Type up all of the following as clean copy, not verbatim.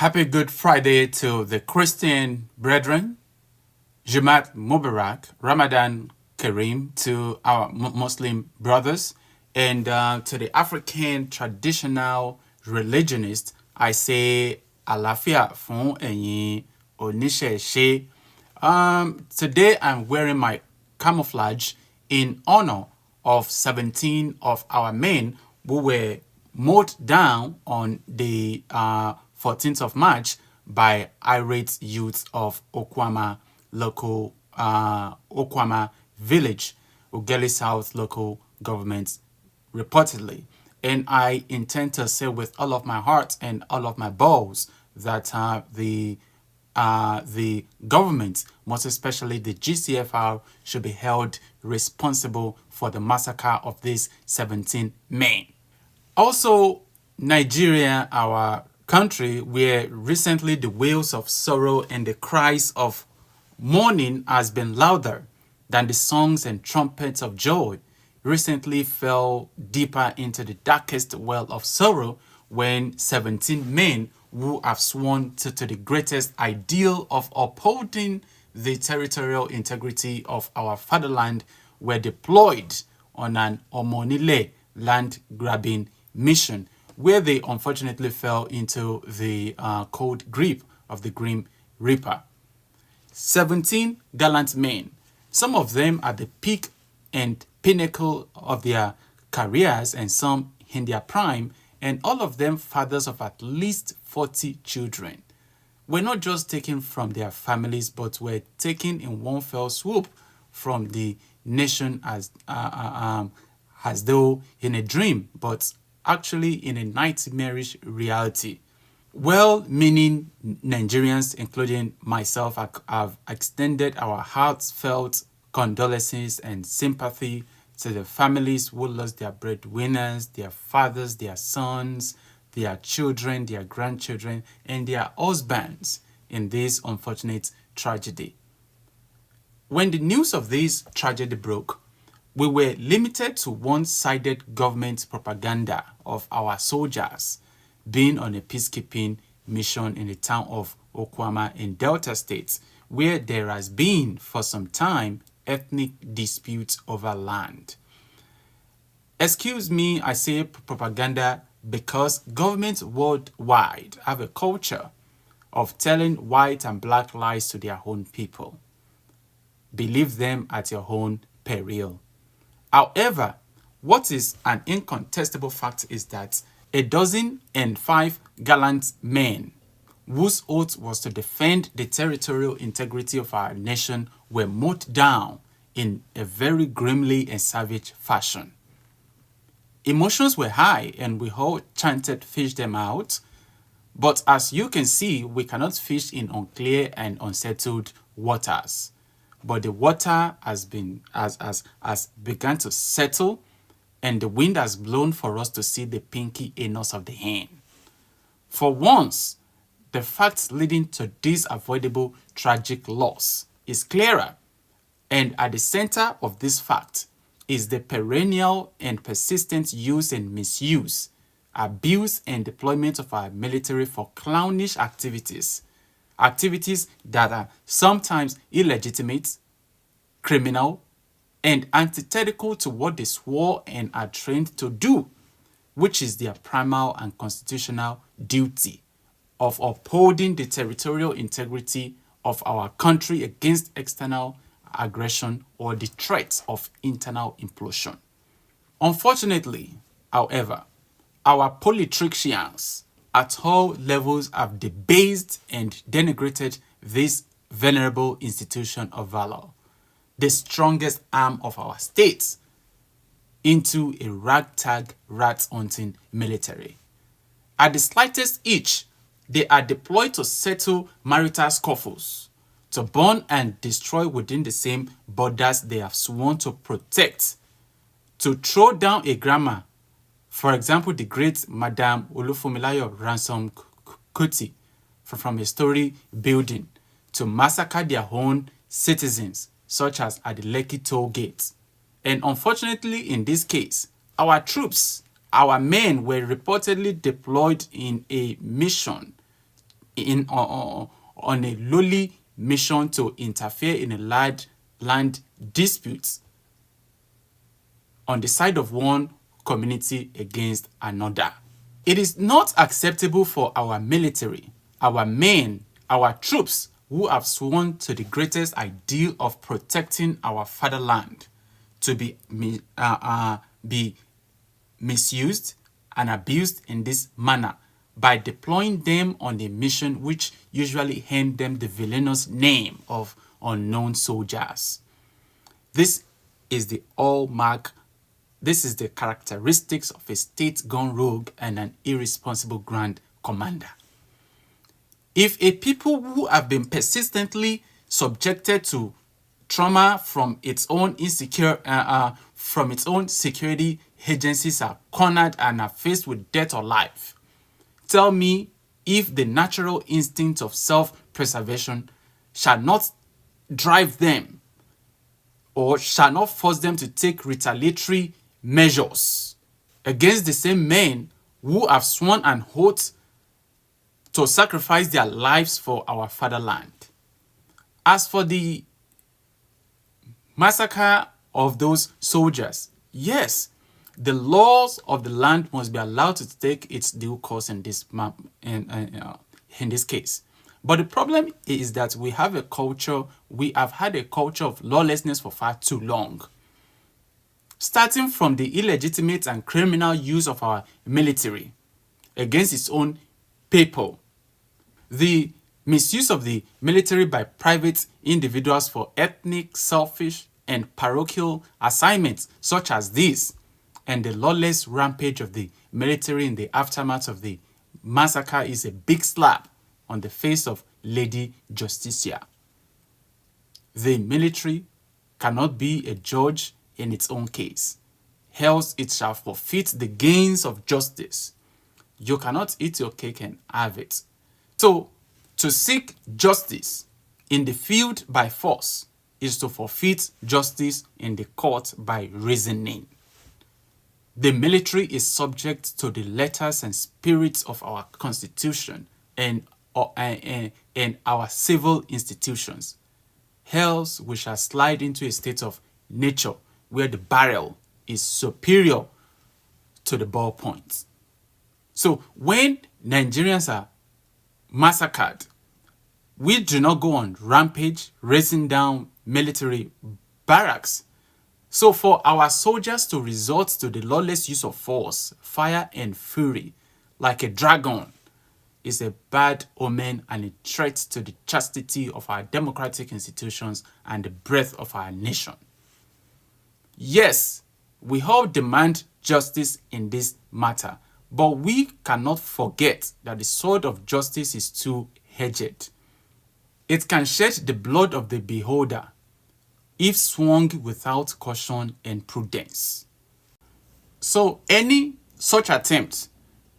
Happy Good Friday to the Christian brethren. Jumat Mubarak, Ramadan Kareem to our Muslim brothers, and to the African traditional religionists, I say Alafia fún ẹ̀yin oníṣẹ̀ṣe. Today I'm wearing my camouflage in honor of 17 of our men who were mowed down on the 14th of March by irate youths of Okuama local Okuama village, Ughelli South local government, reportedly. And I intend to say with all of my heart and all of my balls that the government, most especially the GCFR, should be held responsible for the massacre of these 17 men. Also, Nigeria, our country, where recently the wails of sorrow and the cries of mourning has been louder than the songs and trumpets of joy, recently fell deeper into the darkest well of sorrow when 17 men who have sworn to the greatest ideal of upholding the territorial integrity of our fatherland were deployed on an Omonile land-grabbing mission, where they unfortunately fell into the cold grip of the Grim Reaper. 17 gallant men, some of them at the peak and pinnacle of their careers and some in their prime, and all of them fathers of at least 40 children, were not just taken from their families, but were taken in one fell swoop from the nation as though in a dream, but actually in a nightmarish reality. Well-meaning Nigerians, including myself, have extended our heartfelt condolences and sympathy to the families who lost their breadwinners, their fathers, their sons, their children, their grandchildren, and their husbands in this unfortunate tragedy. When the news of this tragedy broke, we were limited to one-sided government propaganda of our soldiers being on a peacekeeping mission in the town of Okuama in Delta State, where there has been for some time ethnic disputes over land. Excuse me, I say propaganda because governments worldwide have a culture of telling white and black lies to their own people. Believe them at your own peril. However, what is an incontestable fact is that 105 gallant men whose oath was to defend the territorial integrity of our nation were mowed down in a very grimly and savage fashion. Emotions were high and we all chanted "fish them out," but as you can see, we cannot fish in unclear and unsettled waters. But the water has begun to settle, and the wind has blown for us to see the pinky anus of the hen. For once, the facts leading to this avoidable tragic loss is clearer, and at the center of this fact is the perennial and persistent use and misuse, abuse and deployment of our military for clownish activities that are sometimes illegitimate, criminal, and antithetical to what they swore and are trained to do, which is their primal and constitutional duty of upholding the territorial integrity of our country against external aggression or the threats of internal implosion. Unfortunately, however, our politicians at all levels have debased and denigrated this venerable institution of valor, the strongest arm of our states, into a ragtag rat-hunting military. At the slightest itch, they are deployed to settle marital scuffles, to burn and destroy within the same borders they have sworn to protect, to throw down a grammar, for example, the great Madame Olufunmilayo Ransom Kuti from a story building, to massacre their own citizens, such as at the Lekki toll gate. And unfortunately, in this case, our troops, our men were reportedly deployed in a mission on a lowly mission to interfere in a large land dispute on the side of one community against another. It is not acceptable for our military, our men, our troops who have sworn to the greatest ideal of protecting our fatherland to be misused and abused in this manner by deploying them on a mission which usually hand them the villainous name of unknown soldiers. This is the characteristics of a state gone rogue and an irresponsible grand commander. If a people who have been persistently subjected to trauma from its own security agencies are cornered and are faced with death or life, tell me if the natural instinct of self-preservation shall not drive them or shall not force them to take retaliatory measures against the same men who have sworn an oath to sacrifice their lives for our fatherland. As for the massacre of those soldiers, yes, the laws of the land must be allowed to take its due course in this case. But the problem is that we have had a culture of lawlessness for far too long. Starting from the illegitimate and criminal use of our military against its own people, the misuse of the military by private individuals for ethnic, selfish, and parochial assignments such as this, and the lawless rampage of the military in the aftermath of the massacre is a big slap on the face of Lady Justicia. The military cannot be a judge in its own case, else it shall forfeit the gains of justice. You cannot eat your cake and have it. So, to seek justice in the field by force is to forfeit justice in the court by reasoning. The military is subject to the letters and spirits of our constitution and our civil institutions. Else we shall slide into a state of nature where the barrel is superior to the ballpoint. So when Nigerians are massacred, we do not go on rampage, racing down military barracks. So for our soldiers to resort to the lawless use of force, fire, and fury like a dragon is a bad omen and a threat to the chastity of our democratic institutions and the breadth of our nation. Yes, we all demand justice in this matter, but we cannot forget that the sword of justice is two-edged. It can shed the blood of the beholder if swung without caution and prudence. So any such attempt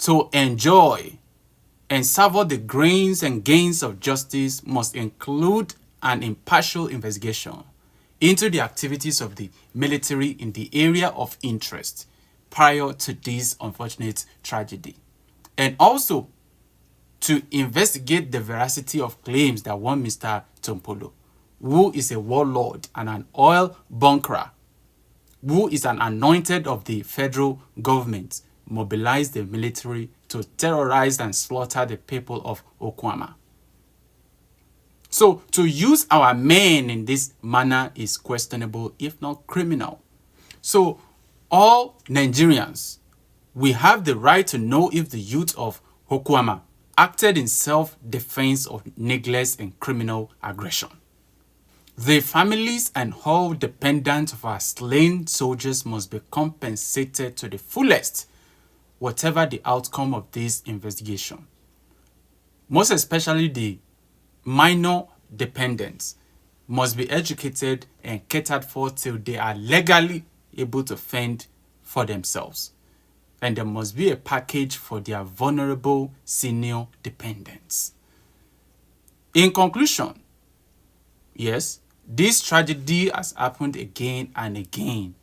to enjoy and savor the grains and gains of justice must include an impartial investigation into the activities of the military in the area of interest prior to this unfortunate tragedy, and also to investigate the veracity of claims that one Mr. Tompolo, who is a warlord and an oil bunkerer, who is an anointed of the federal government, mobilized the military to terrorize and slaughter the people of Okuama. So to use our men in this manner is questionable, if not criminal. So all Nigerians, we have the right to know if the youth of Okuama acted in self-defense or neglect and criminal aggression. The families and all dependents of our slain soldiers must be compensated to the fullest, whatever the outcome of this investigation. Most especially the minor dependents must be educated and catered for till they are legally able to fend for themselves. And there must be a package for their vulnerable senior dependents. In conclusion, yes, this tragedy has happened again and again,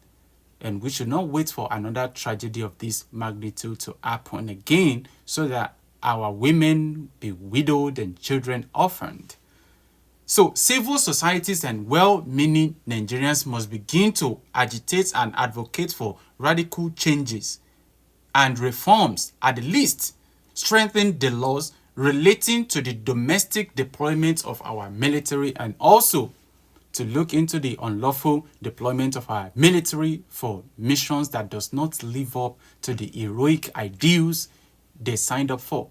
and we should not wait for another tragedy of this magnitude to happen again so that our women be widowed and children orphaned. So civil societies and well-meaning Nigerians must begin to agitate and advocate for radical changes and reforms, at the least strengthen the laws relating to the domestic deployment of our military, and also to look into the unlawful deployment of our military for missions that does not live up to the heroic ideals they signed up for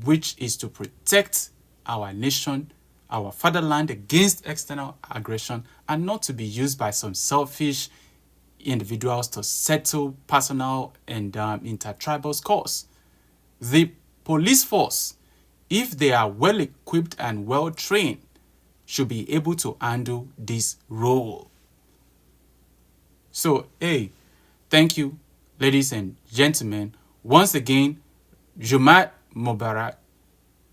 which is to protect our nation, our fatherland against external aggression, and not to be used by some selfish individuals to settle personal and intertribal scores. The police force, if they are well equipped and well trained, should be able to handle this role. So, thank you, ladies and gentlemen. Once again, Jumat Mubarak,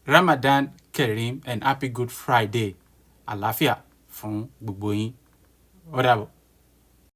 Ramadan Kareem, and Happy Good Friday. Àlàáfíà fún gbogbo yín. Ó dàbọ̀.